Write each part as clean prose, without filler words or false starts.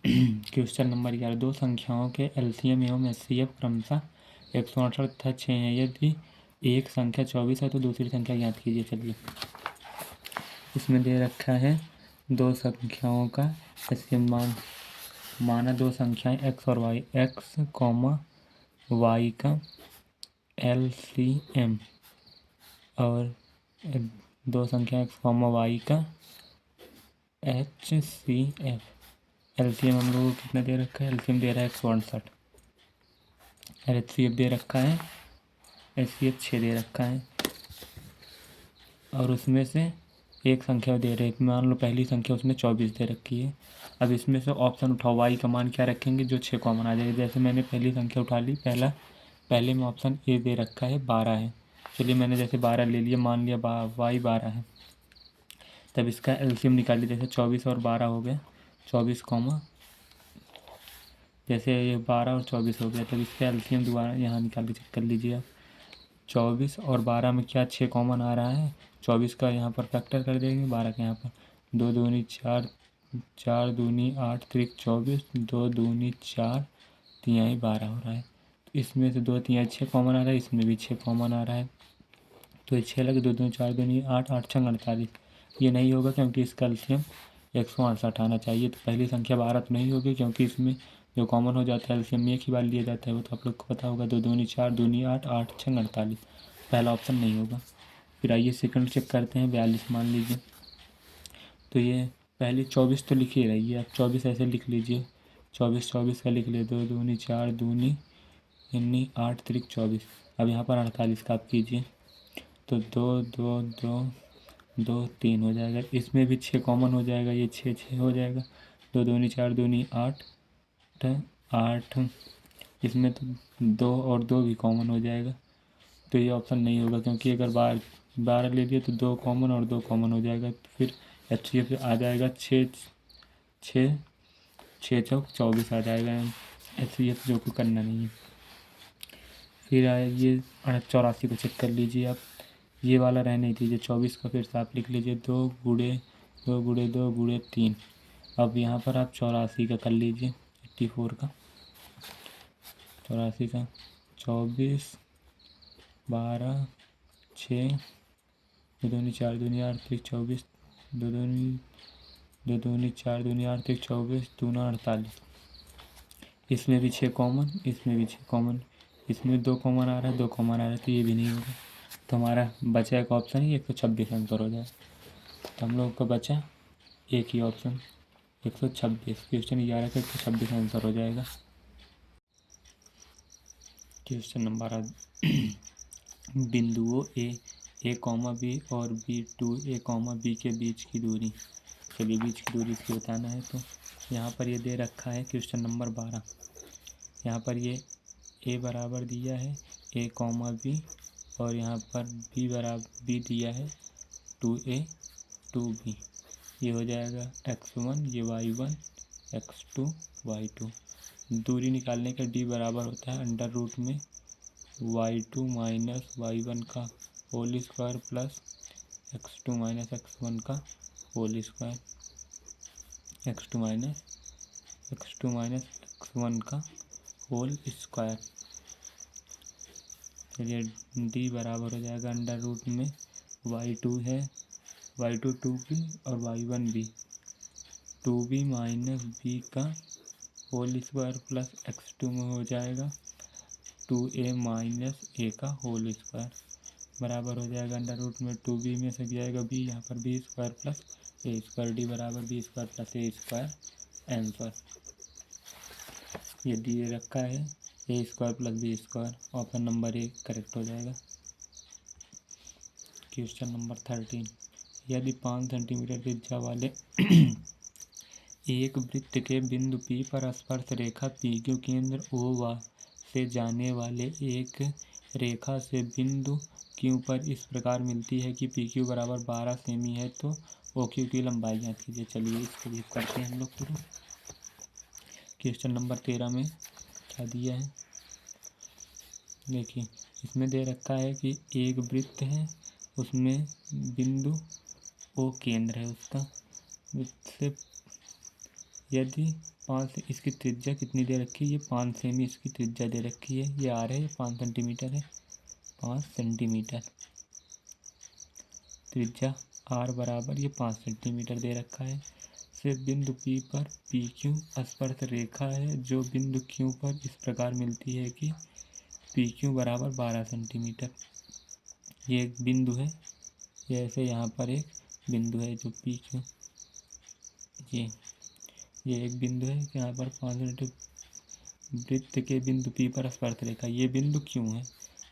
Question number 11, दो संख्याओं के एलसीएम एवं एचसीएफ क्रमशः 168 तथा 6 हैं। यदि एक संख्या 24 है तो दूसरी संख्या ज्ञात कीजिए। चलिए, इसमें दे रखा है दो संख्याओं का एलसीएम माना दो संख्याएं एक्स और वाई, एक्स कॉमा वाई का एलसीएम और दो संख्या एक्स कॉमा वाई का एचसीएफ। एलसीएम हम लोगों को कितना दे रखा है? एलसीएम दे रहा है 168 और एचसीएफ दे रखा है, एचसीएफ 6 दे रखा है और उसमें से एक संख्या दे रहे, मान लो पहली संख्या उसमें 24 दे रखी है। अब इसमें से ऑप्शन उठाओ, वाई का मान क्या रखेंगे जो 6 कॉमन आ जाएगा। जैसे मैंने पहली संख्या उठा ली, पहले में ऑप्शन ए दे रखा है 12 है। चलिए मैंने जैसे 12 ले लिया, मान लिया वाई 12 है, तब इसका एलसीएम निकालिए। जैसे 24 और 12 हो गया, 24 कॉमा जैसे ये 12 और 24 हो गया, तब इसका एलसीएम दोबारा यहाँ निकाल के चेक कर लीजिए आप। 24 और 12 में क्या 6 कॉमन आ रहा है, 24 का यहाँ पर फैक्टर कर देंगे, 12 का यहाँ पर 2 दूनी 4, 4 दूनी 8 त्रिक 24, 2 दूनी 4 तिहाई 12 हो रहा है। तो इसमें से 2 तिहाई 6 कॉमन आ रहा है, इसमें भी 6 कॉमन आ रहा है, तो ये 6 लगे, 2 दूनी 4 दूनी 8, 8 छंग 48। ये नहीं होगा क्योंकि इसका एलसीएम 168 आना चाहिए। तो पहली संख्या 12 तो नहीं होगी क्योंकि इसमें जो कॉमन हो जाता है एलसीएम एक ही बार लिया जाता है, वो तो आप लोग को पता होगा। 2 दूनी 4 दूनी 8, 8 छंग 48, पहला ऑप्शन नहीं होगा। फिर आइए सेकंड चेक करते हैं, 42 मान लीजिए। तो ये पहले 24 तो लिख ही रही है, आप 24 ऐसे लिख लीजिए, 24 का लिख ले, 2 दूनी 4 दूनी 8 त्रिक 24। अब यहाँ पर 48 का आप कीजिए तो 2 2 2 2 3 हो जाएगा, इसमें भी 6 कॉमन हो जाएगा, ये 6 6 हो जाएगा, 2 दूनी 4 दूनी 8 8, इसमें तो 2 और 2 भी कॉमन हो जाएगा। तो ये ऑप्शन नहीं होगा क्योंकि अगर 12 ले लिए तो 2 कॉमन और 2 कॉमन हो जाएगा, तो फिर एचसीएफ आ जाएगा 6 6 6 चौक 24 आ जाएगा एचसीएफ, जो को करना नहीं है। फिर आए ये 84 को चेक कर लीजिए आप, ये वाला रहने दीजिए, 24 का फिर से आप लिख लीजिए 2 गुड़े 2 गुड़े 2 गुड़े 3। अब यहाँ पर आप 84 का कर लीजिए, 84 का 84 का 24 12 6 2 दूनी 4 दूनी 8 त्रिक 24, 2 दूनी 4 दूनी 8 त्रिक 24 दूना 48। इसमें भी 6 कॉमन, इसमें भी 6 कॉमन, इसमें 2 कॉमन आ रहा है, 2 कॉमन आ रहा है, तो ये भी नहीं होगा। तो हमारा बचा एक ऑप्शन ही 126 आंसर हो जाए। तो हम लोग का बचा एक ही ऑप्शन 126, क्वेश्चन 11 का 126 आंसर हो जाएगा। क्वेश्चन नंबर बिंदुओं ए कॉमा बी और B to A comma B के बीच की दूरी। चलिए बीच की दूरी इसकी बताना है, तो यहाँ पर ये दे रखा है क्वेश्चन नंबर 12। यहाँ पर ये ए बराबर दिया है ए कॉमा बी और यहाँ पर बी बराबर बी दिया है 2a 2b। ये हो जाएगा x1, ये y1 x2 y2। दूरी निकालने का d बराबर होता है अंडर रूट में y2 माइनस y1 का whole square plus x2 minus x1 का whole square, x2 minus x1 का होल स्क्वायर। चलिए d बराबर हो जाएगा अंडर रूट में y2 है y2 2b और y1 b, 2b minus b का होल स्क्वायर प्लस x2 में हो जाएगा 2a माइनस a का होल स्क्वायर बराबर हो जाएगा अंडर रूट में 2b में से जाएगा b, यहाँ पर b square plus a square, d बराबर b square plus a square answer. ये दिए रखा है a square plus b square, option number 1 correct हो जाएगा। क्वेश्चन नंबर 13, यदि 5 सेंटीमीटर त्रिज्या वाले एक वृत्त के बिंदु P पर स्पर्श रेखा PQ केंद्र O से जाने वाले एक रेखा से बिंदु Q पर इस प्रकार मिलती है कि PQ बराबर 12 सेमी है, तो OQ की लंबाई ज्ञात कीजिए। चलिए इसको भी करते हैं हम लोग पूरा। क्वेश्चन नंबर 13 में क्या दिया है देखिए, इसमें दे रखा है कि एक वृत्त है, उसमें बिंदु O केंद्र है उसका, वृत्त से यदि 5 इसकी त्रिज्या कितनी दे रखी है, ये 5 सेमी इसकी त्रिज्या दे रखी है, ये आर है, ये 5 सेंटीमीटर है, 5 सेंटीमीटर त्रिज्या आर बराबर ये 5 सेंटीमीटर दे रखा है। से बिंदु P पर पी क्यू स्पर्श रेखा है जो बिंदु Q पर इस प्रकार मिलती है कि पी क्यू बराबर 12 सेंटीमीटर। ये एक बिंदु है, ये ऐसे यहाँ पर एक बिंदु है जो पी क्यू, ये एक बिंदु है यहाँ पर 5 सेंटीमीटर वृत्त के बिंदु P पर स्पर्श रेखा, ये बिंदु Q है,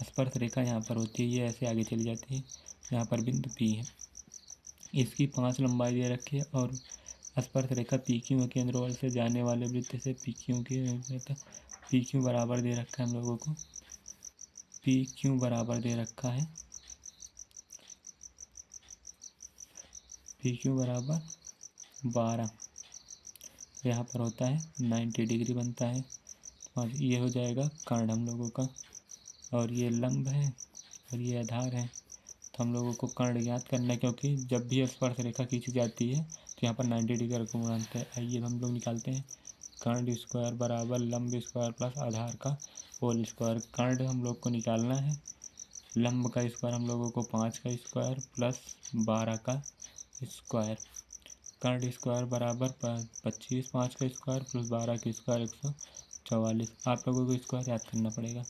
स्पर्श रेखा यहाँ पर होती है, ये ऐसे आगे चली जाती है, यहाँ पर बिंदु P है, इसकी 5 लंबाई दे रखी है और स्पर्श रेखा पी क्यू केंद्रवल से जाने वाले वृत्त से पी क्यू की पी क्यू बराबर दे रखा है हम लोगों को, पी क्यू बराबर दे रखा है, पी क्यू बराबर 12, यहाँ पर होता है 90 डिग्री बनता है, और ये हो जाएगा कर्ण हम लोगों का, और ये लंब है और ये आधार है। तो हम लोगों को कर्ण ज्ञात करना है, क्योंकि जब भी स्पर्श रेखा खींची जाती है तो यहाँ पर 90 डिग्री को बनाते हैं। आइए हम लोग निकालते हैं, कर्ण स्क्वायर बराबर लंब स्क्वायर प्लस आधार का होल स्क्वायर। कर्ण हम लोग को निकालना है, लंब का स्क्वायर हम लोगों को 5 का स्क्वायर प्लस 12 का स्क्वायर, कर्ण स्क्वायर बराबर 25, 5 का स्क्वायर प्लस 12 का स्क्वायर 144। आप लोगों को स्क्वायर याद करना पड़ेगा।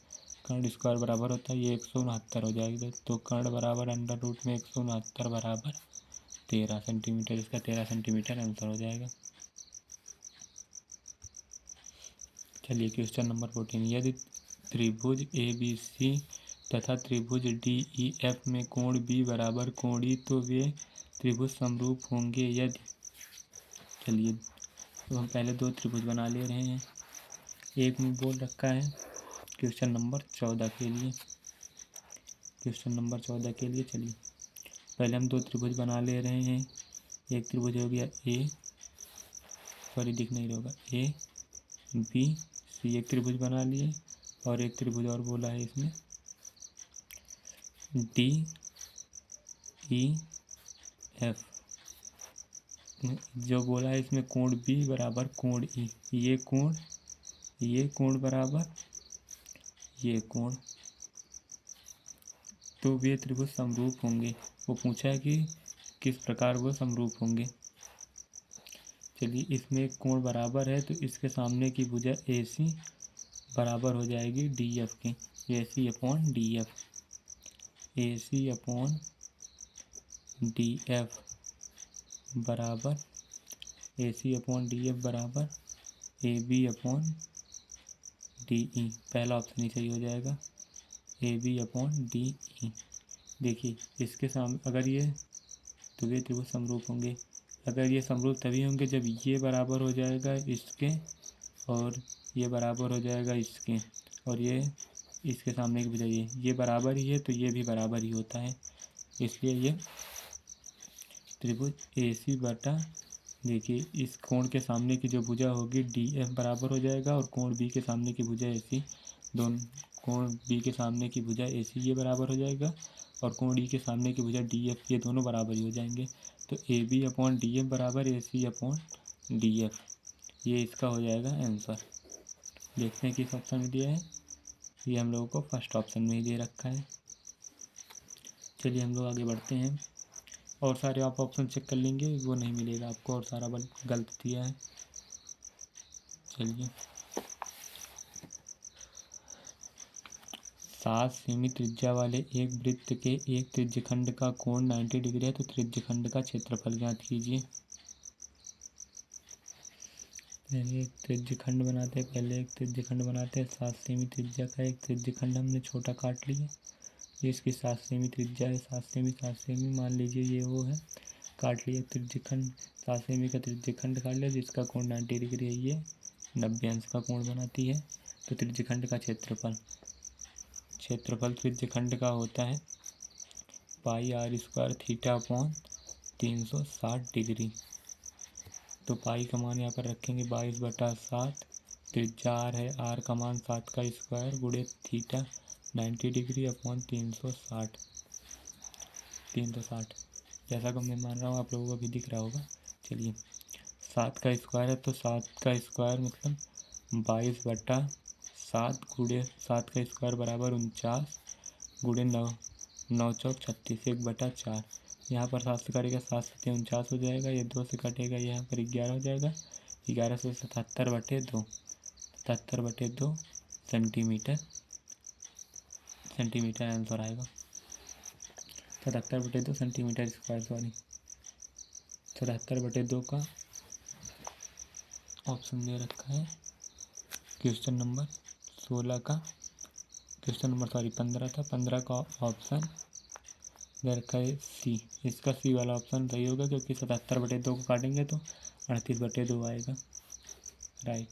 कर्ण स्क्वायर बराबर होता है ये 169 हो जाएगा, तो कर्ण बराबर अंडर रूट में 169 बराबर 13 सेंटीमीटर, इसका 13 सेंटीमीटर आंसर हो जाएगा। चलिए क्वेश्चन नंबर 14, यदि त्रिभुज ए बी सी तथा त्रिभुज डी ई एफ में कोण बी बराबर कोण ई तो वे त्रिभुज समरूप होंगे यदि। चलिए तो हम पहले 2 त्रिभुज बना ले रहे हैं, एक में बोल रखा है क्वेश्चन नंबर 14 के लिए, क्वेश्चन नंबर 14 के लिए चलिए पहले हम 2 त्रिभुज बना ले रहे हैं। एक त्रिभुज हो गया ए, सॉरी दिख नहीं होगा, ए बी सी, एक त्रिभुज बना लिए, और एक त्रिभुज और बोला है इसमें डी ई एफ, जो बोला है इसमें कोण बी बराबर कोण ई, ये कोण बराबर ये कोण, तो वे त्रिभुज समरूप होंगे। वो पूछा है कि किस प्रकार वो समरूप होंगे। चलिए इसमें कोण बराबर है तो इसके सामने की भुजा ए सी बराबर हो जाएगी डी एफ की, A C upon D F, A C upon D F बराबर A C upon D F बराबर A B upon D E, पहला ऑप्शन ही सही हो जाएगा, A B upon D E. देखिए इसके सामने अगर ये, तो ये त्रिभुज समरूप होंगे, अगर ये समरूप तभी होंगे जब ये बराबर हो जाएगा इसके और ये बराबर हो जाएगा इसके, और ये इसके सामने की भुजा ये बराबर ही है तो ये भी बराबर ही होता है, इसलिए ये त्रिभुज ए सी बटा, देखिए इस कोण के सामने की जो भुजा होगी डी एफ बराबर हो जाएगा, और कोण बी के सामने की भुजा ए सी, दोनों कोण बी के सामने की भुजा ए सी ये बराबर हो जाएगा, और कोण ई के सामने की भुजा डी एफ, ये दोनों बराबर ही हो जाएंगे। तो A B upon D F बराबर A C upon D F, ये इसका हो जाएगा आंसर। देखते हैं किस ऑप्शन में दिया है, ये हम लोगों को फर्स्ट ऑप्शन में ही दे रखा है। चलिए हम लोग आगे बढ़ते हैं, और सारे आप ऑप्शन चेक कर लेंगे, वो नहीं मिलेगा आपको, और सारा गलत दिया है। चलिए 7 सेमी त्रिज्या वाले एक वृत्त के एक त्रिज्यखंड का कोण 90 डिग्री है, तो त्रिज्यखंड का क्षेत्रफल ज्ञात कीजिए। पहले एक त्रिज्यखंड बनाते हैं, 7 सेमी त्रिज्या का एक त्रिज्यखंड हमने छोटा काट लिया, ये इसकी 7 सेमी त्रिज्या है, 7 सेमी मान लीजिए ये वो है, काट लिया त्रिज्यखंड, 7 सेमी का त्रिज्यखंड काट लिया जिसका कोण 90 डिग्री है, ये 90 अंश का कोण बनाती है। तो त्रिज्यखंड का क्षेत्रफल त्रिज्यखंड का होता है pi R square theta upon 360 degree. तो पाई का मान यहाँ पर रखेंगे 22/7, त्रिज्या आर है, आर का मान 7 का स्क्वायर गुणे थीटा 90 डिग्री अपॉन 360, जैसा कि मैं मान रहा हूँ आप लोगों को भी दिख रहा होगा। चलिए 7 का स्क्वायर है तो 7 का स्क्वायर मतलब 22/7 गुणे 7 का स्क्वायर बराबर 49 गुणे 9, 9 चौक 36, 1/4। यहाँ पर 7 से कटेगा, 7 से 49 हो जाएगा, ये 2 से कटेगा, यहाँ पर 11 हो जाएगा, 11 से 77/2, 77/2 सेंटीमीटर आंसर आएगा। 77/2 सेंटीमीटर स्क्वायर, सॉरी 77/2 का ऑप्शन दे रखा है क्वेश्चन नंबर 16 का, क्वेश्चन नंबर 15 था, 15 का ऑप्शन दे रखा है सी। इसका सी वाला ऑप्शन सही होगा क्योंकि 77/2 को काटेंगे तो 38/2 आएगा, राइट।